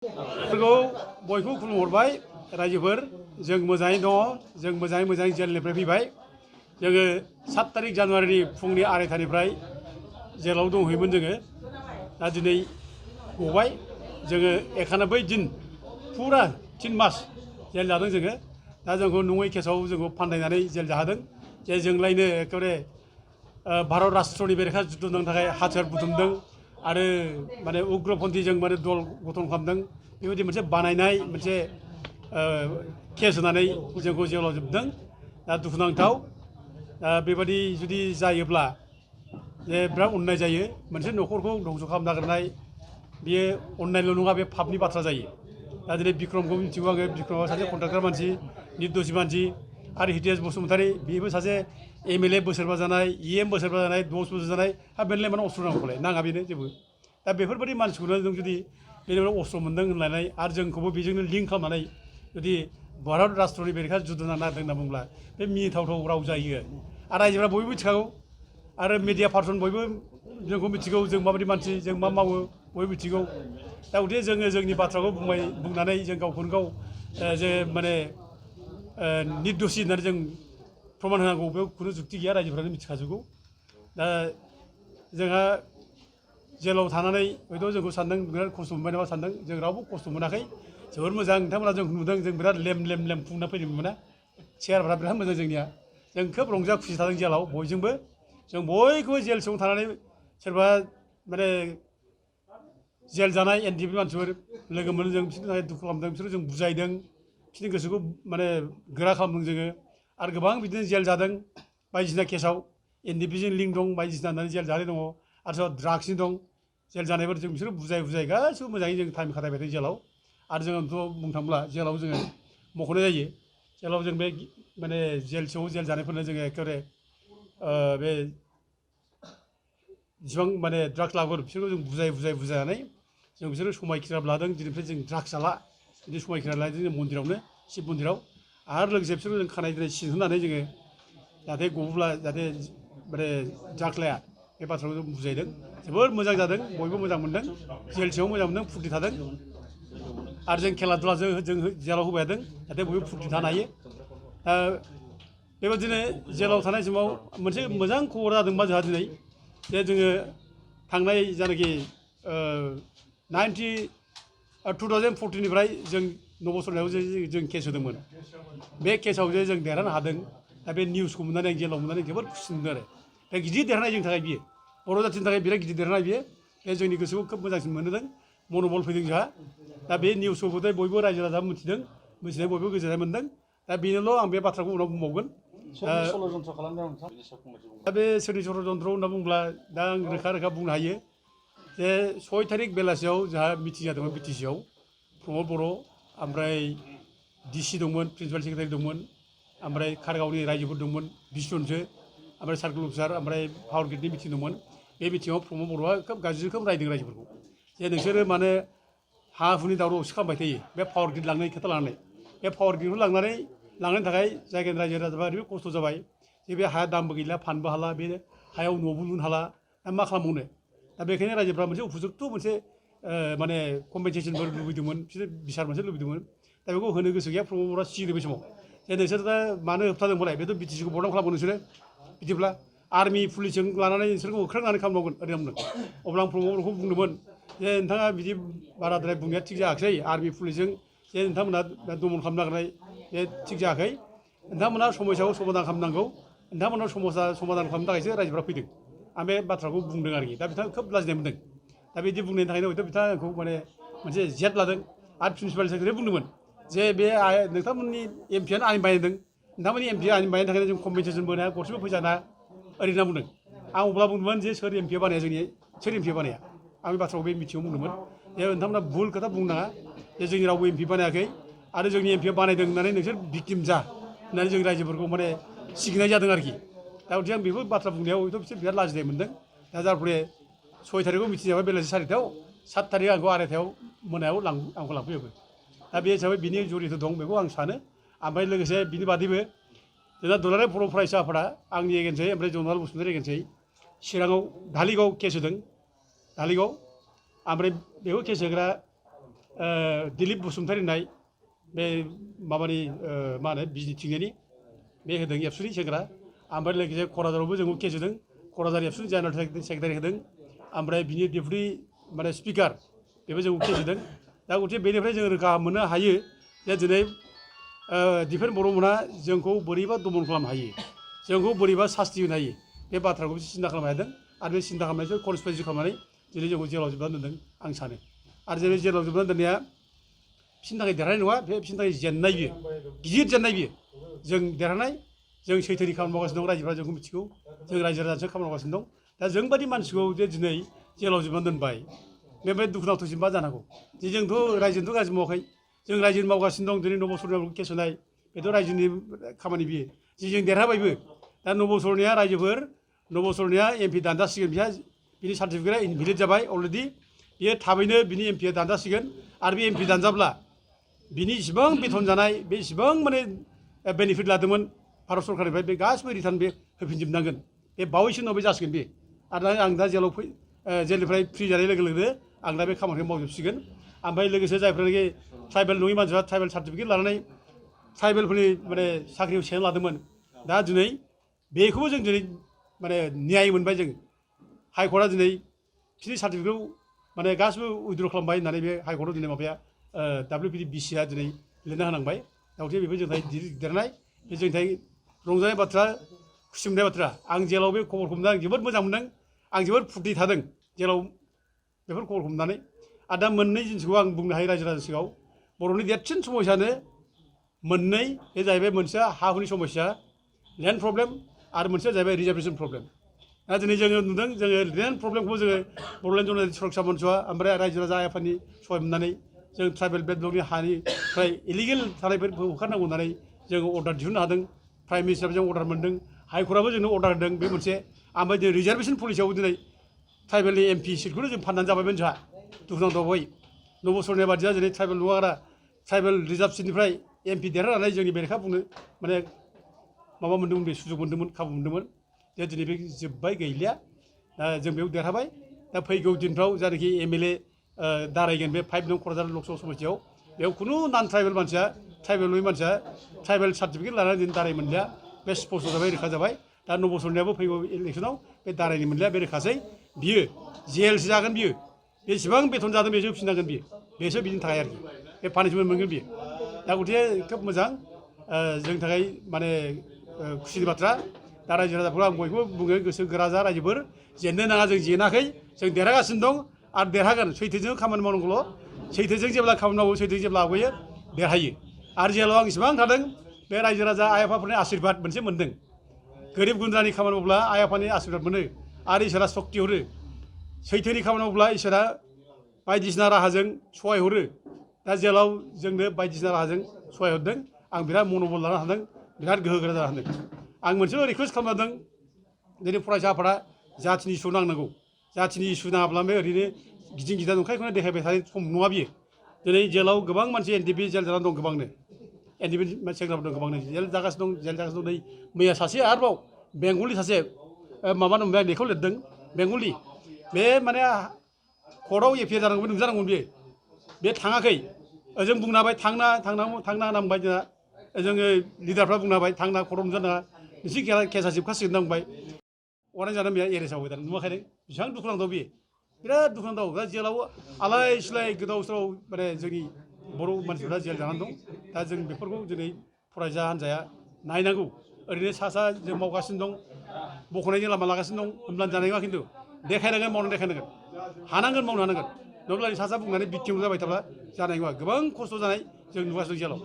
फोरखौ बयखौ खुलुमहरबाय रायजोफोर जों मोजाङै दङ जों मोजाङै जेलनिफ्राय फैबाय जोङो 7 तारिख जानुवारिनि फुंनि 2:30निफ्राय जेलाव दंहैयोमोन जोङो दा दिनै गबाय जोङो 91 दिन फुरा 3 मास जेल जादों जोङो दा जोंखौ नङै केसाव जोंखौ फान्दायनानै जेल जाहोदों जे जोंलायनो एखेबारे भारत राष्ट्रनि बेरेखा जुद्ध नांनो थाखाय हाथियार बुथुमदों आरो माने उग्रपन्थीजों माने दल गठन खालामदों बेबायदि मोनसे बानायनाय मोनसे केस होनानै जोंखौ जेलाव जोबदों दा दुखुनांथाव बेबायदि जुदि जायोब्ला जे बिराद अननाय जायो मोनसे न'खरखौ धंस खालामनो नागिरनाय बेयो अननायल' नङा बे पापनि बाथ्रा जायो दा दिनै बिक्रमखौ मिथिगौ आङो बिक्रमआ सासे कन्ट्राक्टर मानसि निर्दोषि मानसि आरो हितेश बसुमतारी बेबो सासे MLA बोसोरबा जानाय EM बोसोरबा जानाय 10 बोसोर जानाय हा बेनलाय माने अस्त्र नांगौलाय नाङा बेनो जेबो दा बेफोरबायदि मानसिखौनो जों जुदि बेनिफ्राय अस्त्र मोन्दों होनलायनाय आरो जोंखौबो बेजोंनो लिंक खालामनानै जुदि भारत राष्ट्रनि बेरेखा जुद्ध नांनो नागिरदों होनना बुंब्ला बे मिनिथावथाव राव जायो आरो रायजोफ्रा बयबो मिथिखागौ आरो मिडिया पार्सन बयबो जोंखौ मिथिगौ जों माबायदि मानसि जों मा मावो बयबो मिथिगौ दा गथिखे जोङो जोंनि बाथ्राखौ बुंनानै जों गावखौनो गाव जे माने निर्दोषि होननानै जों प्रमान होनांगौ बेयाव खुनु जुक्ति गैया रायजोफ्रानो मिथिखाजोबगौ दा जोंहा जेलाव थानानै हयथ' जोंखौ सानदों बिराद खस्थ' मोनबाय नामा सानदों जों रावबो खस्थ' मोनाखै जोबोर मोजां नोंथांमोना जों नुदों जों बिराद लेम फुंना फैदोंमोन ना चेयारफ्रा बिराद मोजां जोंनिया जों खोब रंजा खुसि थादों जेलाव बयजोंबो जों बयखौबो जेल सिङाव थानानै सोरबा माने जेल जानाय NDP मानसिफोर लोगो मोनो जों बिसोरनि थाखाय दुखु खालामदों बिसोरखौ जों बुजायदों बिसोरनि गोसोखौ माने गोरा खालामदों जोङो आरो गोबां बिदिनो जेल जादों बायदिसिना केसाव NDPजों लिंक दं बायदिसिना होननानै जेल जानाय दङ आरो सोरबा ड्राग्सनि दं जेल जानायफोर जों बिसोर बुजाय गासिबो मोजाङै जों टाइम खाथायबाय थादों जेलाव आरो जोंथ' बुंनो थांब्ला जेलाव जोङो मख'नाय जायो जेलाव जों बे माने जेल सिङाव जेल जानायफोरनो जोङो एखेबारे बे जेसेबां माने ड्राग्स लाग्राफोर बिसोरखौ जों बुजायनानै जों बिसोरो समायखिरा लादों दिनैनिफ्राय जों ड्राग्स जाला बिदि समायखिरा लादों जों मन्दिरावनो शिब मन्दिराव आरो लोगोसे बिसोरखौ जों खानाय दिनै सिनहोनानै जोङो जाहाथे गबोब्ला जाहाथे माने ड्राग्स लाया बे बाथ्राखौ जों बुजायदों जोबोद मोजां जादों बयबो मोजां मोनदों जेल सिङाव मोजां मोनदों फुर्ति थादों आरो जों खेला दुला जों जेलाव होबाय थादों जाहाथे बयबो फुर्ति थानो हायो बेबादिनो जेलाव थानाय समाव मोनसे मोजां खबर जादों मा जोंहा दिनै जे जोङो थांनाय जानाखि 2014निफ्राय जों नबसरनायाव जे जों केस होदोंमोन बे केसाव जे जों देरहानो हादों दा बे निउसखौ मोननानै आं जेलाव मोननानै जोबोद खुसि मोनदों आरो बे गिदिर देरहानाय जोंनि थाखाय बियो बर' जाथिनि थाखाय बिराद गिदिर देरहानाय बियो बे जोंनि गोसोखौ खोब मोजांसिन मोनदों मनबल फैदों जोंहा दा बे निउसखौ बयबो रायजो राजा मिथिदों मिथिनाय बयबो गोजोननाय मोनदों दा बेनोल' आं बे बाथ्राखौ उनाव बुंबावगोन दा बे सोरनि षड्यन्त्र होनना बुंब्ला दा आं रोखा बुंनो हायो जे 6 तारिख बेलासियाव जोंहा मिटिं जादोंमोन BTCआव प्रमद बर' ओमफ्राय DC दंमोन प्रिन्सिपाल सेक्रेटारि दंमोन ओमफ्राय खारगावनि रायजोफोर दंमोन 20 जनसो ओमफ्राय सार्कोल अफिसार ओमफ्राय पावार ग्रिडनि मिटिं दंमोन बे मिटिङाव प्रमद बर'आ खोब गाज्रि रोखोम रायदों रायजोफोरखौ जे नोंसोरो माने हा हुनि दावरावसो खालामबाय थायो बे पावार ग्रिड लांनायनि खोथा लानानै बे पावार ग्रिडखौ लांनायनि थाखाय जायगानि रायजो राजाफ्रा ओरैबायदि खस्थ' जाबाय जे बे हाया दामबो गैला फानबो हाला बे हायाव न'बो लुनो हाला दा मा खालामबावनो दा बेखायनो रायजोफ्रा मोनसे उपजुक्त मोनसे माने कम्पेनसेसनफोर लुबैदोंमोन बिसोर बिसार मोनसे लुबैदोंमन दा बेखौ होनो गोसो गैया प्रमद बर'आ सिगिदों बे समाव जे नोंसोर दा मानो होबथादों बोलाय बेथ' BTCखौ बदनाम खालामो नोंसोरो बिदिब्ला आर्मि पुलिसजों लानानै नोंसोरखौ होख्रांनानै खालामनांगोन ओरै होनदों अब्ला आं प्रमद बर'खौ बुंदोंमोन जे नोंथाङा बिदि बाराद्राय बुंनाया थिग जायाखिसै आर्मि पुलिसजों जे नोंथांमोना दमन खालामनो नागिरनाय बे थिग जायाखै नोंथांमोना समस्याखौ समाधान खालामनांगौ नोंथांमोना समाधान खालामनो थाखायसो रायजोफ्रा फैदों आं बे बाथ्राखौ बुंदों आरोखि दा बिथाङा खोब लाजिनाय मोनदों दा बिदि बुंनायनि थाखायनो हयथ' बिथाङा आंखौ माने मोनसे जेद लादों आरो प्रिन्सिपाल सेक्रेटारि बुंदोंमोन जे बे नोंथांमोननि MPआनो आयेन बानायदों नोंथांमोननि MPआ आयेन बानायनो थाखायनो जों कम्पेनसेसन मोना गरसेबो फैसा ना ओरै होनना बुंदों आं अब्ला बुंदोंमोन जे सोर MPआ बानाया जोंनि सोर MPआ बानाया आं बे बाथ्राखौ बे मिथिङाव बुंदोंमोन जे नोंथांमोना भुल खोथा बुंनो नाङा जे जोंनि रावबो MP बानायाखै आरो जोंनि MPआ बानायदों होननानै नोंसोर भिक्टिम जा होननानै जों रायजोफोरखौ माने सिगिनाय जादों आरोखि दा गथिखे आं बेफोर बाथ्रा बुंनायाव हयथ' बिसोर बिराद लाजिनाय मोनदों दा जार फले 6 तारिखआव मिटिं जाबाय बेलासि 4टायाव 7 तारिख आंखौ 2:30आव मोनायाव आंखौ लांफैयोबो दा बे हिसाबै बिनि जरित दं बेखौ आं सानो ओमफ्राय लोगोसे बिनि बादैबो जोंना दुलाराय बर' फरायसा आफादा आंनि एगेन्सै ओमफ्राय जनाल बसुमतारी एगेन्सै चिराङाव धालिगाव केस होदों धालिगाव ओमफ्राय बेखौ केस होग्रा दिलीप बसुमतारी होननाय बे माबानि मा होनो बिजिनिथिंजायनि बे होदों एबसुनि सेंग्रा ओमफ्राय लोगोसे क'क्राझारावबो जोंखौ केस होदों क'क्राझार एबसुनि जेनेरेल सेक्रेटारि होदों ओमफ्राय बिनि डेपुटि माने स्पिकार बेबो जोंखौ केस होदों दा गथिखे बेनिफ्राय जों रोखा मोननो हायो जे दिनै दिफेन बर'मोनहा जोंखौ बोरैबा दमन खालामनो हायो जोंखौ बोरैबा सास्ति होनो हायो बे बाथ्राखौ सिन्था खालामनो हादों आरो बे सिन्था खालामनायजों कनस्पिरेसि खालामनानै दिनै जोंखौ जेलाव जोबनानै दोनदों आं सानो आरो जेरै जेलाव जोबनानै दोननाया बिसोरनि थाखाय देरहानाय नङा बे बिसोरनि थाखाय जेननाय बियो गिदिर जेननाय बियो जों देरहानाय जों सैथोनि खामानि मावगासिनो दं रायजोफ्रा जोंखौ मिथिगौ जों रायजो राजाजों खामानि मावगासिनो दं दा जोंबादि मानसिखौ जे दिनै जेलाव जोबनानै दोनबाय बेनिफ्राय दुखुनांथावसिन मा जानांगौ जे जोंथ' रायजोथ' गाज्रि मावाखै जों रायजोनि मावगासिनो दं दिनै नबसरनियाव केस होनाय बेथ' रायजोनि खामानि बियो जे जों देरहाबायबो दा नबसरनिया रायजोफोर नबसरनिया एमपि दानजासिगोन बिहा बिनि सार्टिफिकेटआ इनभेलिड जाबाय अलरेडि बियो थाबैनो बिनि एमपिआ दानजासिगोन आरो बे एमपि दानजाब्ला बिनि इसिबां बेथन जानाय बे इसिबां माने बेनिफिट लादोंमोन भारत सरकारनिफ्राय बे गासिबो रिटार्न बे होफिनजोबनांगोन बे बावैसो उनाव बे जासिगोन बे आरो आं दा जेलाव जेलनिफ्राय फ्रि जानाय लोगो लोगो आं दा बे खामानिखौ मावजोबसिगोन ओमफ्राय लोगोसे जायफ्रानोखि ट्राइबेल नङि मानसिफ्रा ट्राइबेल सार्टिफिकेट लानानै ट्राइबेलफोरनि माने साख्रियाव सेना लादोंमोन दा दिनै बेखौबो जों दिनै माने न्याय मोनबाय जों हाइकर्टआ दिनै बिसोरनि सार्टिफिकेटखौ माने गासिबो उइद्र' खालामबाय होननानै बे हाइकर्टआव दिनै माबाया WPD-BCआ दिनै लिरना होनांबाय दा गथिखे बेबो जोंनि थाखाय देरनाय बे जोंनि थाखाय रंजानाय बाथ्रा खुसि मोननाय बाथ्रा आं जेलाव बे खबरखौ मोनदों आं जोबोद मोजां मोनदों आं जोबोद फुर्ति थादों जेलाव बेफोर खबरखौ मोननानै आरो दा मोननै जिनिसखौ आं बुंनो हायो रायजो राजा सिगाङाव बर'नि देरसिन समस्यानो मोननै बे जाहैबाय मोनसेया हा हुनि समस्या लेन्ड प्रब्लेम आरो मोनसेया जाहैबाय रिजार्भेसन प्रब्लेम दा दिनै जोङो नुदों जोङो लेन्ड प्रब्लेमखौबो जोङो बड'लेण्ड जनजाति सुरक्षा मन्चआ ओमफ्राय रायजो राजा आफादनि सहाय मोननानै जों ट्राइबेल बेकग्राउन्डनि हानिफ्राय इलिगेल थानायफोरखौ होखारनांगौ होननानै जोङो अर्डार दिहुननो हादों प्राइम मिनिस्टारबो जों अर्डार मोनदों हाइकर्टआबो जोंनो अर्डार होदों बे मोनसे ओमफ्राय जों रिजार्भेसन पलिसियावबो दिनै ट्राइबेलनि एमपि सिटखौनो जों फाननानै जाबायमोन जोंहा दुखुनांथावै नबसरनि बादिया दिनै ट्राइबेल नङाग्रा ट्राइबेल रिजार्भ सिटनिफ्राय एमपि देरहानानै जोंनि बेरेखा बुंनो माने माबा मोन्दोंमोन बे सुजुग मोन्दोंमोन खाबु मोन्दोंमोन जे दिनै बे जोब्बाय गैलिया दा जों बेयाव देरहाबाय दा फैगौ दिनफ्राव जायनाखि MLA दारायगोन बे 5 नं क'क्राझार लकसभा समस्तियाव बेयाव खुनु नान ट्राइबेल मानसिया ट्राइबेल नङि मानसिया ट्राइबेल सार्टिफिकेट लानानै दिनै दाराय मोनलिया बे स्पष्ट जाबाय रोखा जाबाय दा नबसरनियाबो फैगौ इलेक्सनाव बे दारायनो मोनलिया बे रोखासै बियो जेलसो जागोन बियो बेसेबां बेथन जादों बेसो होफिननांगोन बियो बेसो बिनि थाखाय आरोखि बे पानिशमेन्ट मोनगोन बियो दा गथिखे खोब मोजां जोंनि थाखाय माने खुसिनि बाथ्रा दा रायजो राजाफोरखौ आं बयखौबो बुङो गोसो गोरा जा रायजोफोर जेननो नाङा जों जेनाखै जों देरहागासिनो दं आरो देरहागोन सैथोजों खामानि मावनांगौल' सैथोजों जेब्ला खामानि मावो सैथोजों जेब्ला आवगायो देरहायो आरो जेराव आं इसेबां थादों बे रायजो राजा आइ आफाफोरनि आशीर्बाद मोनसे मोन्दों गोरिब गुन्द्रानि खामानि मावब्ला आइ आफानि आशीर्बाद मोनो आरो इसोरा सक्ति हरो सैथोनि खामानि मावब्ला इसोरा बायदिसिना राहाजों सहाय हरो दा जेलाव जोंनो बायदिसिना राहाजों सहाय हरदों आं बिराद मन'बल लानो हादों बिराद गोहो गोरा जानो हादों आं मोनसेल' रिकुवेस्ट खालामदों दिनै फरायसा आफादा जाथिनि इसु नांनांगौ जाथिनि इसु नाङाब्ला बे ओरैनो गिदिं गिदा नंखायखौनो देखायबाय थानाय सम नङा बियो दिनै जेलाव गोबां मानसि NDP जेल जानानै दं गोबांनो NDP सेंग्राफोर दं गोबांनो जेल जागासिनो दं नै मैया सासे आरोबाव बेंगलनि सासे माबा नंबाय लेखायाव लिरदों बेंगलि बे माने कर्टआव एफियार जानांगौ नुजानांगौ बियो बे थाङाखै ओजों बुंनो हाबाय थांना होनना बुंबाय जोंहा जोङो लिडारफ्रा बुंनो हाबाय थांना कर्टआव नुजानाङा नोंसोर केसा जोबखासिगोन होनना बुंबाय अराय जादों बेहा एरेस्ट जाबाय दाना नुवाखै नों बेसेबां दुखुनांथाव बियो बिराद दुखुनांथाव दा जेलाव आलाय सिलाय गोदाव सोराव माने जोंनि बर' मानसिफ्रा जेल जानानै दं दा जों बेफोरखौ दिनै फरायसा हान्जाया नायनांगौ ओरैनो सा जों मावगासिनो दं बख'नायनि लामा लागासिनो दं होमब्लानो जानाय नङा खिन्थु देखायनांगोन मावनानै देखायनांगोन हानांगोन मावनो हानांगोन नङाब्ला सा बुंनानै बिक्टिम जाबाय थाब्ला जानाय नङा गोबां खस्थ' जानाय जों नुगासिनो जेलाव